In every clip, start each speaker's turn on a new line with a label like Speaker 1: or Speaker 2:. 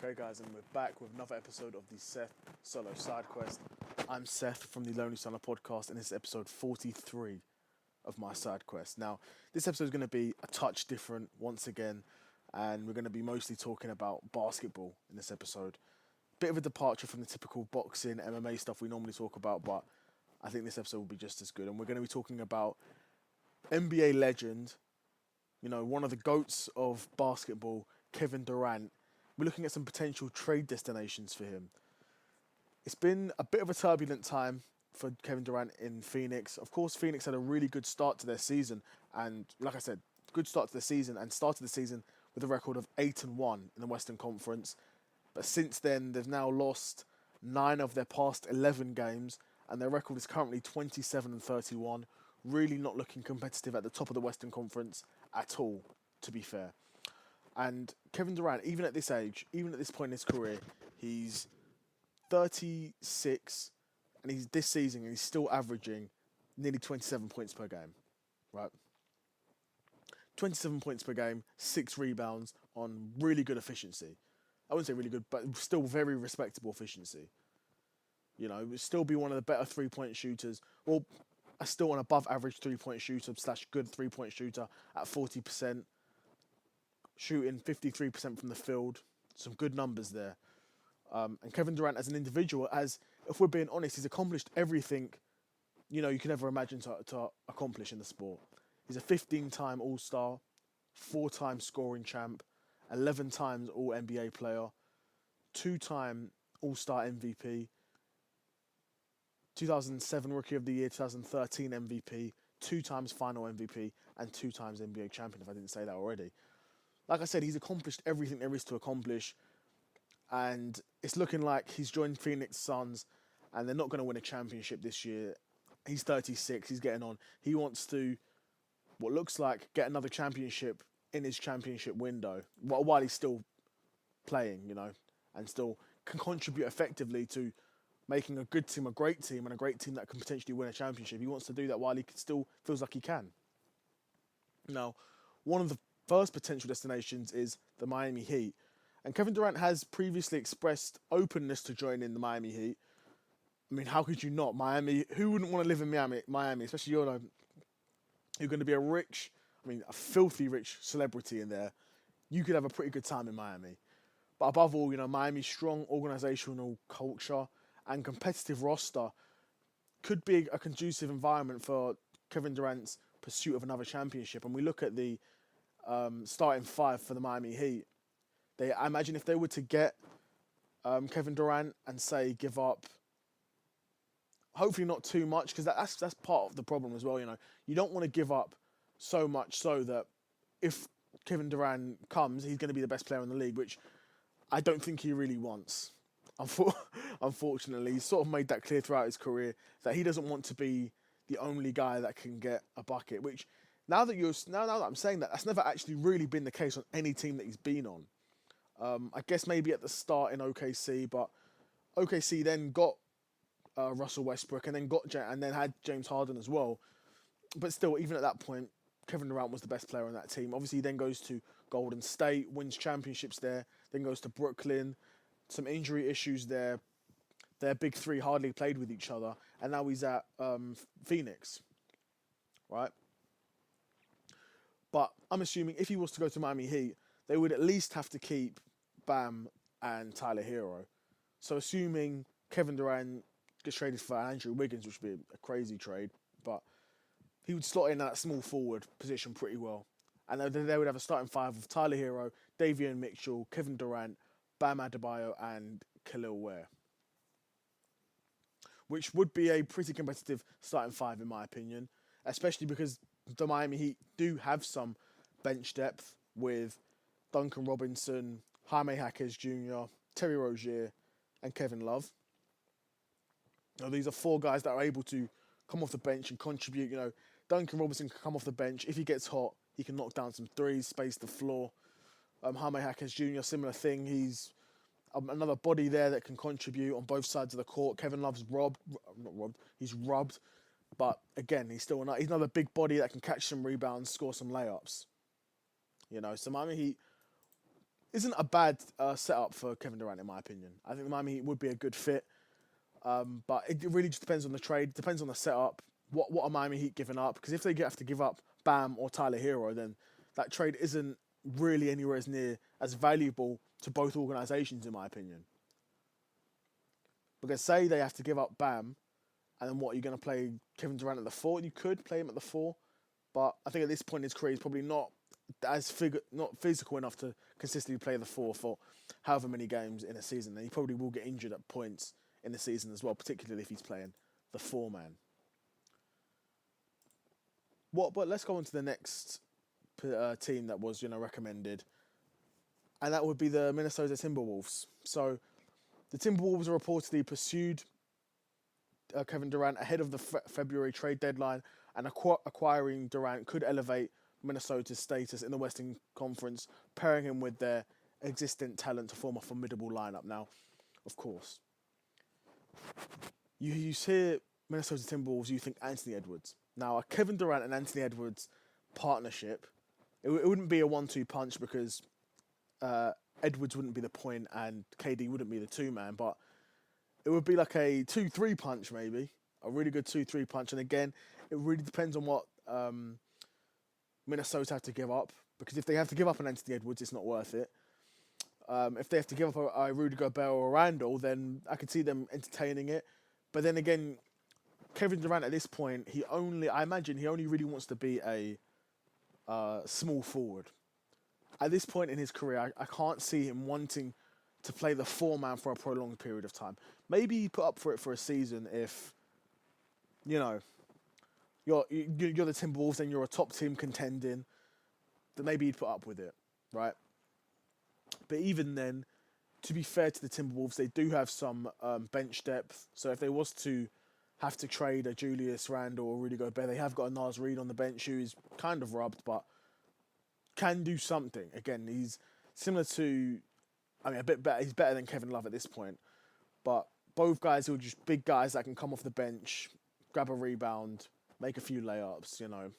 Speaker 1: Okay, guys, and we're back with another episode of the Seth Solo Side Quest. I'm Seth from the Lonely Solo podcast, and this is episode 43 of my side quest. Now, this episode is going to be a touch different once again, and we're going to be mostly talking about basketball in this episode. Bit of a departure from the typical boxing, MMA stuff we normally talk about, but I think this episode will be just as good. And we're going to be talking about NBA legend, one of the GOATs of basketball, Kevin Durant. We're looking at some potential trade destinations for him. It's been a bit of a turbulent time for Kevin Durant in Phoenix. Of course, Phoenix had a really good start to their season, and like I said, good start to the season, and started the season with a record of 8-1 in the Western Conference. But since then, they've now lost 9 of their past 11 games, and their record is currently 27-31. Really not looking competitive at the top of the Western Conference at all, to be fair. And Kevin Durant, even at this age, even at this point in his career, he's 36, and he's this season, and he's still averaging nearly 27 points per game, right? 27 points per game, 6 rebounds on really good efficiency. I wouldn't say really good, but still very respectable efficiency. Would still be one of the better three-point shooters. Well, still an above average three-point shooter / good three-point shooter at 40%. Shooting 53% from the field. Some good numbers there. And Kevin Durant as an individual, if we're being honest, he's accomplished everything, you can ever imagine to accomplish in the sport. He's a 15-time All-Star, 4-time scoring champ, 11 times All-NBA player, 2-time All-Star MVP, 2007 Rookie of the Year, 2013 MVP, 2 times Final MVP, and 2 times NBA champion, if I didn't say that already. Like I said, he's accomplished everything there is to accomplish, and it's looking like he's joined Phoenix Suns, and they're not going to win a championship this year. He's 36, he's getting on. He wants to, what looks like, get another championship in his championship window, while he's still playing, and still can contribute effectively to making a good team a great team, and a great team that can potentially win a championship. He wants to do that while he still feels like he can. Now, one of the first potential destinations is the Miami Heat. And Kevin Durant has previously expressed openness to joining the Miami Heat. I mean, how could you not? Miami, who wouldn't want to live in Miami, especially you're going to be a filthy rich celebrity in there. You could have a pretty good time in Miami. But above all, Miami's strong organizational culture and competitive roster could be a conducive environment for Kevin Durant's pursuit of another championship. And we look at the starting 5 for the Miami Heat. I imagine if they were to get Kevin Durant and say give up, hopefully not too much, because that's part of the problem as well. You don't want to give up so much so that if Kevin Durant comes, he's going to be the best player in the league, which I don't think he really wants. Unfortunately, he's sort of made that clear throughout his career that he doesn't want to be the only guy that can get a bucket. Which now that I'm saying that, that's never actually really been the case on any team that he's been on. I guess maybe at the start in OKC, but OKC then got Russell Westbrook and then had James Harden as well. But still, even at that point, Kevin Durant was the best player on that team. Obviously, he then goes to Golden State, wins championships there, then goes to Brooklyn. Some injury issues there. Their big three hardly played with each other, and now he's at Phoenix, right? But I'm assuming if he was to go to Miami Heat, they would at least have to keep Bam and Tyler Hero. So assuming Kevin Durant gets traded for Andrew Wiggins, which would be a crazy trade, but he would slot in that small forward position pretty well. And then they would have a starting 5 of Tyler Hero, Davion Mitchell, Kevin Durant, Bam Adebayo, and Khalil Ware. Which would be a pretty competitive starting 5 in my opinion, especially because the Miami Heat do have some bench depth with Duncan Robinson, Jaime Jaquez Jr., Terry Rozier, and Kevin Love. These are 4 guys that are able to come off the bench and contribute. Duncan Robinson can come off the bench. If he gets hot, he can knock down some threes, space the floor. Jaime Jaquez Jr., similar thing. He's another body there that can contribute on both sides of the court. Kevin Love's he's rubbed. But again, he's another big body that can catch some rebounds, score some layups. So Miami Heat isn't a bad setup for Kevin Durant, in my opinion. I think the Miami Heat would be a good fit, but it really just depends on the trade, depends on the setup. What are Miami Heat giving up? Because if they have to give up Bam or Tyler Hero, then that trade isn't really anywhere as near as valuable to both organisations, in my opinion. Because say they have to give up Bam, and then what, you're going to play Kevin Durant at the 4? You could play him at the 4, but I think at this point in his career, he's probably not physical enough to consistently play the 4 for however many games in a season. And he probably will get injured at points in the season as well, particularly if he's playing the 4-man. But let's go on to the next team that was recommended, and that would be the Minnesota Timberwolves. So the Timberwolves are reportedly pursued Kevin Durant ahead of the February trade deadline, and acquiring Durant could elevate Minnesota's status in the Western Conference, pairing him with their existing talent to form a formidable lineup. Now, of course, you hear Minnesota Timberwolves, you think Anthony Edwards. Now, a Kevin Durant and Anthony Edwards partnership, it wouldn't be a 1-2 punch because Edwards wouldn't be the point and KD wouldn't be the 2-man, but it would be like a 2-3 punch maybe, a really good 2-3 punch. And again, it really depends on what Minnesota have to give up, because if they have to give up an Anthony Edwards, it's not worth it. If they have to give up a Rudy Gobert or a Randall, then I could see them entertaining it. But then again, Kevin Durant at this point, I imagine he only really wants to be a small forward. At this point in his career, I can't see him wanting to play the 4-man for a prolonged period of time. Maybe he put up for it for a season if, you're the Timberwolves and you're a top team contending, then maybe he'd put up with it, right? But even then, to be fair to the Timberwolves, they do have some bench depth. So if they was to have to trade a Julius Randle or Rudy Gobert, they have got a Naz Reid on the bench who is kind of rubbed, but can do something. Again, he's similar to, a bit better. He's better than Kevin Love at this point. But both guys who are just big guys that can come off the bench, grab a rebound, make a few layups, Of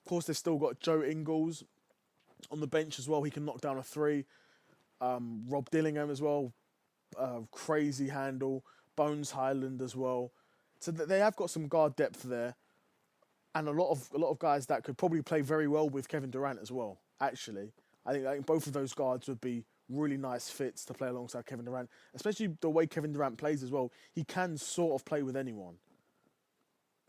Speaker 1: course, they've still got Joe Ingles on the bench as well. He can knock down a 3. Rob Dillingham as well. Crazy handle. Bones Highland as well. So they have got some guard depth there. And a lot of guys that could probably play very well with Kevin Durant as well, actually. I think both of those guards would be really nice fits to play alongside Kevin Durant, especially the way Kevin Durant plays as well. He can sort of play with anyone.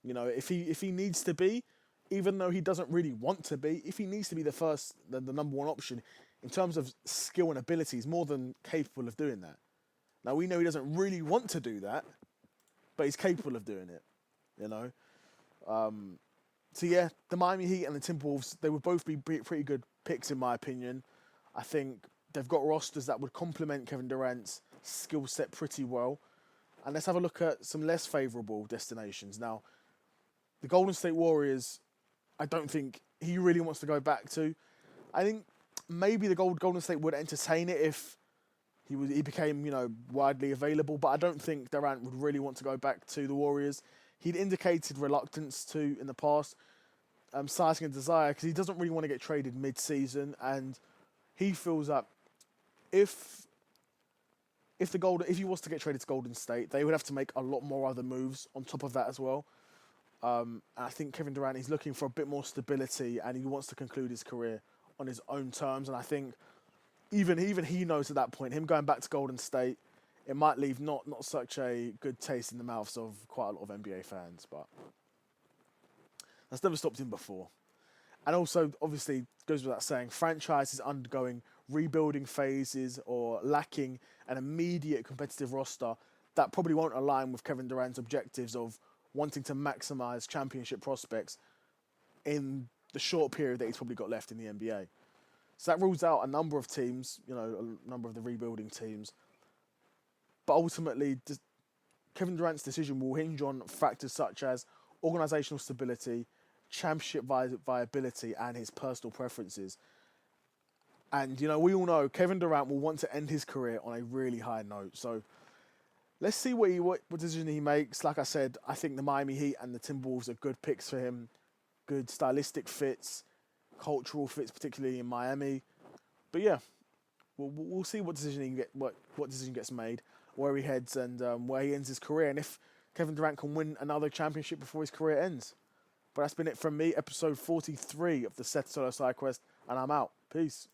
Speaker 1: If he needs to be, even though he doesn't really want to be, if he needs to be the number one option, in terms of skill and ability, he's more than capable of doing that. Now, we know he doesn't really want to do that, but he's capable of doing it, So, yeah, the Miami Heat and the Timberwolves, they would both be pretty good picks, in my opinion. I think they've got rosters that would complement Kevin Durant's skill set pretty well. And let's have a look at some less favourable destinations. Now, the Golden State Warriors, I don't think he really wants to go back to. I think maybe the Golden State would entertain it if he became, widely available. But I don't think Durant would really want to go back to the Warriors. He'd indicated reluctance to in the past, citing a desire because he doesn't really want to get traded mid-season, and he feels that if he was to get traded to Golden State, they would have to make a lot more other moves on top of that as well. And I think Kevin Durant is looking for a bit more stability, and he wants to conclude his career on his own terms. And I think even he knows at that point, him going back to Golden State, it might leave not such a good taste in the mouths of quite a lot of NBA fans, but that's never stopped him before. And also, obviously, goes without saying, franchises undergoing rebuilding phases or lacking an immediate competitive roster that probably won't align with Kevin Durant's objectives of wanting to maximise championship prospects in the short period that he's probably got left in the NBA. So that rules out a number of teams, a number of the rebuilding teams. But ultimately, Kevin Durant's decision will hinge on factors such as organisational stability, championship viability, and his personal preferences. And, we all know Kevin Durant will want to end his career on a really high note. So let's see what decision he makes. Like I said, I think the Miami Heat and the Timberwolves are good picks for him. Good stylistic fits, cultural fits, particularly in Miami. But yeah, we'll see what decision what decision gets made, where he heads, and where he ends his career, and if Kevin Durant can win another championship before his career ends. But that's been it from me, episode 43 of the Seth Solo Side Quest, and I'm out. Peace.